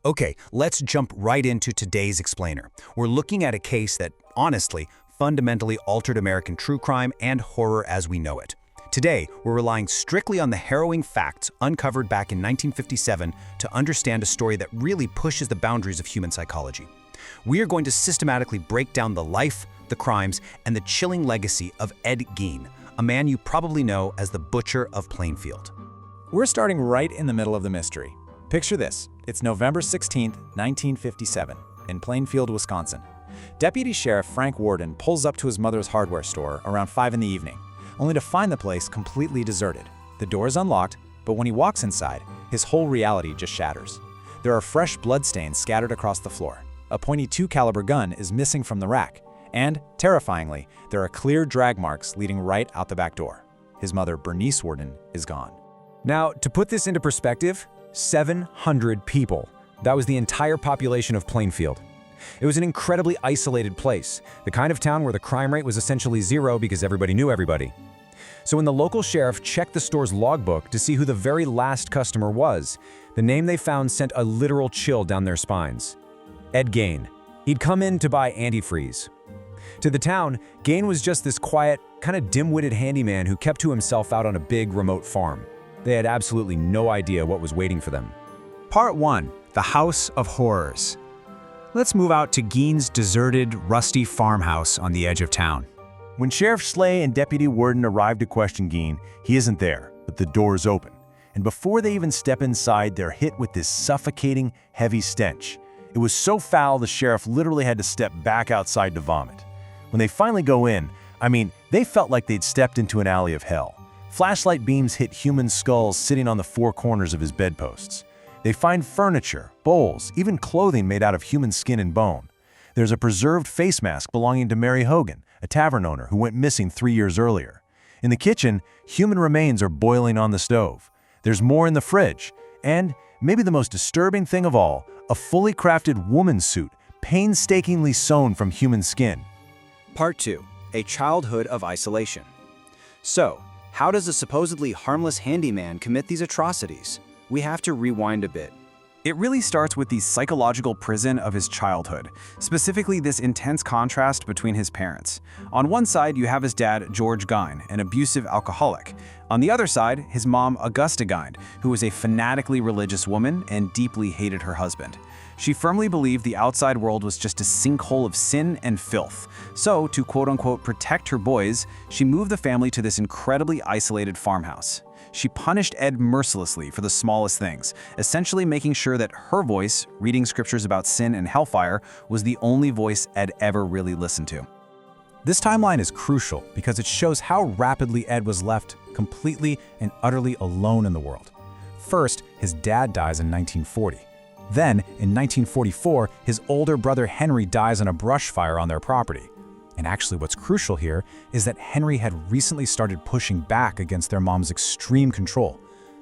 Okay, let's jump right into today's explainer. We're looking at a case that, honestly, fundamentally altered American true crime and horror as we know it. Today, we're relying strictly on the harrowing facts uncovered back in 1957 to understand a story that really pushes the boundaries of human psychology. We are going to systematically break down the life, the crimes, and the chilling legacy of Ed Gein, a man you probably know as the Butcher of Plainfield. We're starting right in the middle of the mystery. Picture this. It's November 16, 1957, in Plainfield, Wisconsin. Deputy Sheriff Frank Warden pulls up to his mother's hardware store around 5 in the evening, only to find the place completely deserted. The door is unlocked, but when he walks inside, his whole reality just shatters. There are fresh bloodstains scattered across the floor. A .22 caliber gun is missing from the rack, and, terrifyingly, there are clear drag marks leading right out the back door. His mother, Bernice Warden, is gone. Now, to put this into perspective, 700 people. That was the entire population of Plainfield. It was an incredibly isolated place, the kind of town where the crime rate was essentially zero because everybody knew everybody. So when the local sheriff checked the store's logbook to see who the very last customer was, the name they found sent a literal chill down their spines. Ed Gein. He'd come in to buy antifreeze. To the town, Gein was just this quiet, kind of dim-witted handyman who kept to himself out on a big, remote farm. They had absolutely no idea what was waiting for them. Part 1. The House of Horrors. Let's move out to Gein's deserted, rusty farmhouse on the edge of town. When Sheriff Slay and Deputy Warden arrive to question Gein, he isn't there, but the door is open. And before they even step inside, they're hit with this suffocating, heavy stench. It was so foul the sheriff literally had to step back outside to vomit. When they finally go in, they felt like they'd stepped into an alley of hell. Flashlight beams hit human skulls sitting on the four corners of his bedposts. They find furniture, bowls, even clothing made out of human skin and bone. There's a preserved face mask belonging to Mary Hogan, a tavern owner who went missing 3 years earlier. In the kitchen, human remains are boiling on the stove. There's more in the fridge. And, maybe the most disturbing thing of all, a fully crafted woman's suit, painstakingly sewn from human skin. Part 2. A childhood of isolation. So, how does a supposedly harmless handyman commit these atrocities? We have to rewind a bit. It really starts with the psychological prison of his childhood, specifically this intense contrast between his parents. On one side, you have his dad, George Gein, an abusive alcoholic. On the other side, his mom, Augusta Gein, who was a fanatically religious woman and deeply hated her husband. She firmly believed the outside world was just a sinkhole of sin and filth. So, to quote-unquote protect her boys, she moved the family to this incredibly isolated farmhouse. She punished Ed mercilessly for the smallest things, essentially making sure that her voice, reading scriptures about sin and hellfire, was the only voice Ed ever really listened to. This timeline is crucial because it shows how rapidly Ed was left completely and utterly alone in the world. First, his dad dies in 1940. Then, in 1944, his older brother Henry dies in a brush fire on their property. And actually what's crucial here is that Henry had recently started pushing back against their mom's extreme control.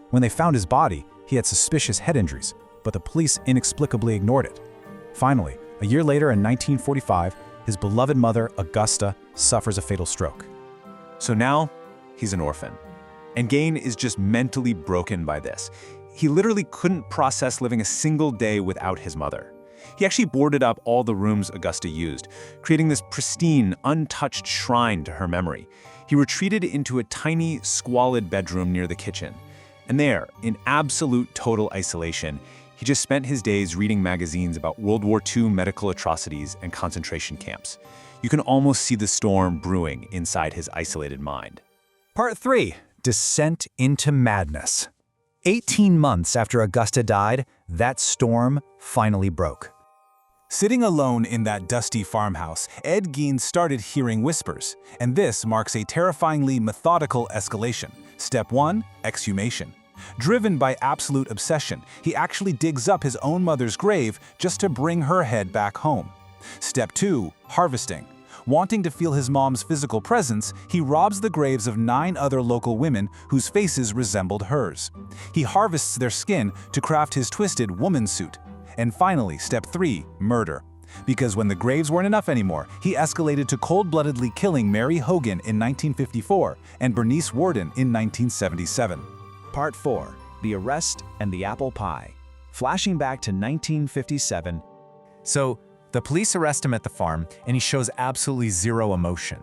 When they found his body, he had suspicious head injuries, but the police inexplicably ignored it. Finally, a year later in 1945, his beloved mother, Augusta, suffers a fatal stroke. So now, he's an orphan. And Gein is just mentally broken by this. He literally couldn't process living a single day without his mother. He actually boarded up all the rooms Augusta used, creating this pristine, untouched shrine to her memory. He retreated into a tiny, squalid bedroom near the kitchen. And there, in absolute total isolation, he just spent his days reading magazines about World War II medical atrocities and concentration camps. You can almost see the storm brewing inside his isolated mind. Part 3. Descent into Madness. 18 months after Augusta died, that storm finally broke. Sitting alone in that dusty farmhouse, Ed Gein started hearing whispers, and this marks a terrifyingly methodical escalation. Step 1. Exhumation. Driven by absolute obsession, he actually digs up his own mother's grave just to bring her head back home. Step 2. Harvesting. Wanting to feel his mom's physical presence, he robs the graves of 9 other local women whose faces resembled hers. He harvests their skin to craft his twisted woman suit. And finally, step 3, murder. Because when the graves weren't enough anymore, he escalated to cold-bloodedly killing Mary Hogan in 1954 and Bernice Warden in 1977. Part 4. The Arrest and the Apple Pie. Flashing back to 1957, So, the police arrest him at the farm, and he shows absolutely zero emotion.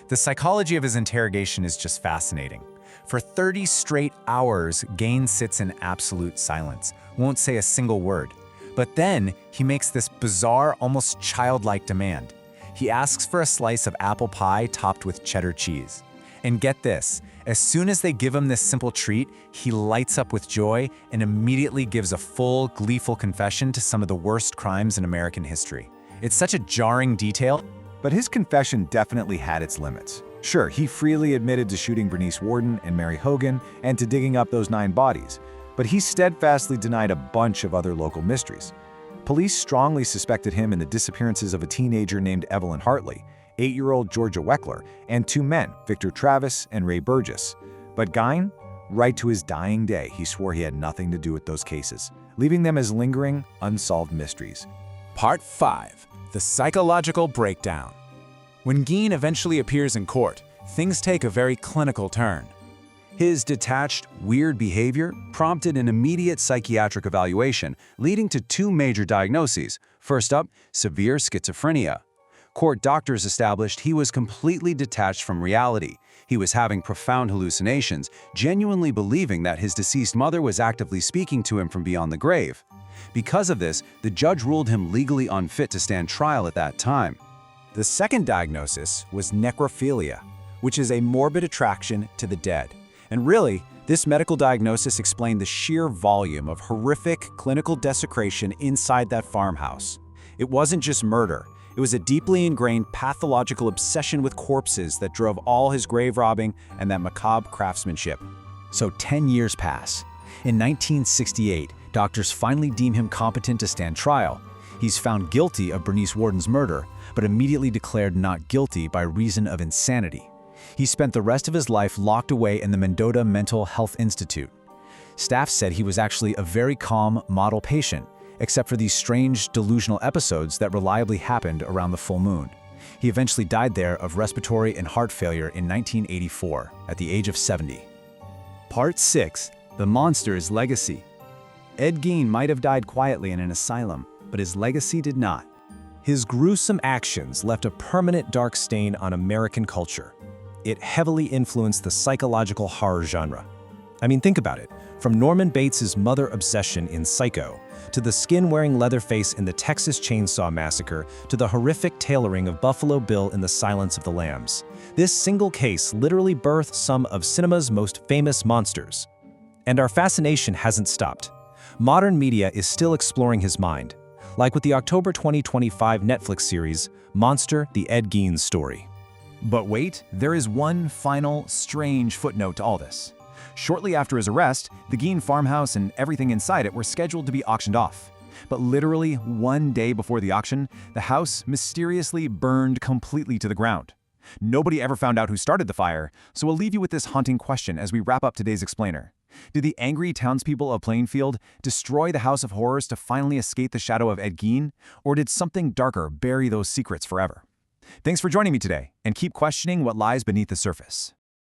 The psychology of his interrogation is just fascinating. For 30 straight hours, Gein sits in absolute silence, won't say a single word. But then, he makes this bizarre, almost childlike demand. He asks for a slice of apple pie topped with cheddar cheese. And get this, as soon as they give him this simple treat, he lights up with joy and immediately gives a full, gleeful confession to some of the worst crimes in American history. It's such a jarring detail. but his confession definitely had its limits. Sure, he freely admitted to shooting Bernice Worden and Mary Hogan and to digging up those 9 bodies, but he steadfastly denied a bunch of other local mysteries. Police strongly suspected him in the disappearances of a teenager named Evelyn Hartley, 8-year-old Georgia Weckler, and 2 men, Victor Travis and Ray Burgess. But Gein, right to his dying day, he swore he had nothing to do with those cases, leaving them as lingering, unsolved mysteries. Part 5. The Psychological Breakdown. When Gein eventually appears in court, things take a very clinical turn. His detached, weird behavior prompted an immediate psychiatric evaluation, leading to 2 major diagnoses. First up, severe schizophrenia. Court doctors established he was completely detached from reality. He was having profound hallucinations, genuinely believing that his deceased mother was actively speaking to him from beyond the grave. Because of this, the judge ruled him legally unfit to stand trial at that time. The second diagnosis was necrophilia, which is a morbid attraction to the dead. And really, this medical diagnosis explained the sheer volume of horrific clinical desecration inside that farmhouse. It wasn't just murder. It was a deeply ingrained pathological obsession with corpses that drove all his grave robbing and that macabre craftsmanship. So 10 years pass. In 1968, doctors finally deem him competent to stand trial. He's found guilty of Bernice Worden's murder, but immediately declared not guilty by reason of insanity. He spent the rest of his life locked away in the Mendota Mental Health Institute. Staff said he was actually a very calm model patient, except for these strange delusional episodes that reliably happened around the full moon. He eventually died there of respiratory and heart failure in 1984, at the age of 70. Part 6. The Monster's Legacy. Ed Gein might have died quietly in an asylum, but his legacy did not. His gruesome actions left a permanent dark stain on American culture. It heavily influenced the psychological horror genre. I mean, think about it. From Norman Bates's mother obsession in Psycho, to the skin-wearing Leatherface in the Texas Chainsaw Massacre, to the horrific tailoring of Buffalo Bill in The Silence of the Lambs. This single case literally birthed some of cinema's most famous monsters. And our fascination hasn't stopped. Modern media is still exploring his mind, like with the October 2025 Netflix series, Monster: The Ed Gein Story. But wait, there is one final, strange footnote to all this. Shortly after his arrest, the Gein farmhouse and everything inside it were scheduled to be auctioned off. But literally one day before the auction, the house mysteriously burned completely to the ground. Nobody ever found out who started the fire, so we'll leave you with this haunting question as we wrap up today's explainer. Did the angry townspeople of Plainfield destroy the House of Horrors to finally escape the shadow of Ed Gein, or did something darker bury those secrets forever? Thanks for joining me today, and keep questioning what lies beneath the surface.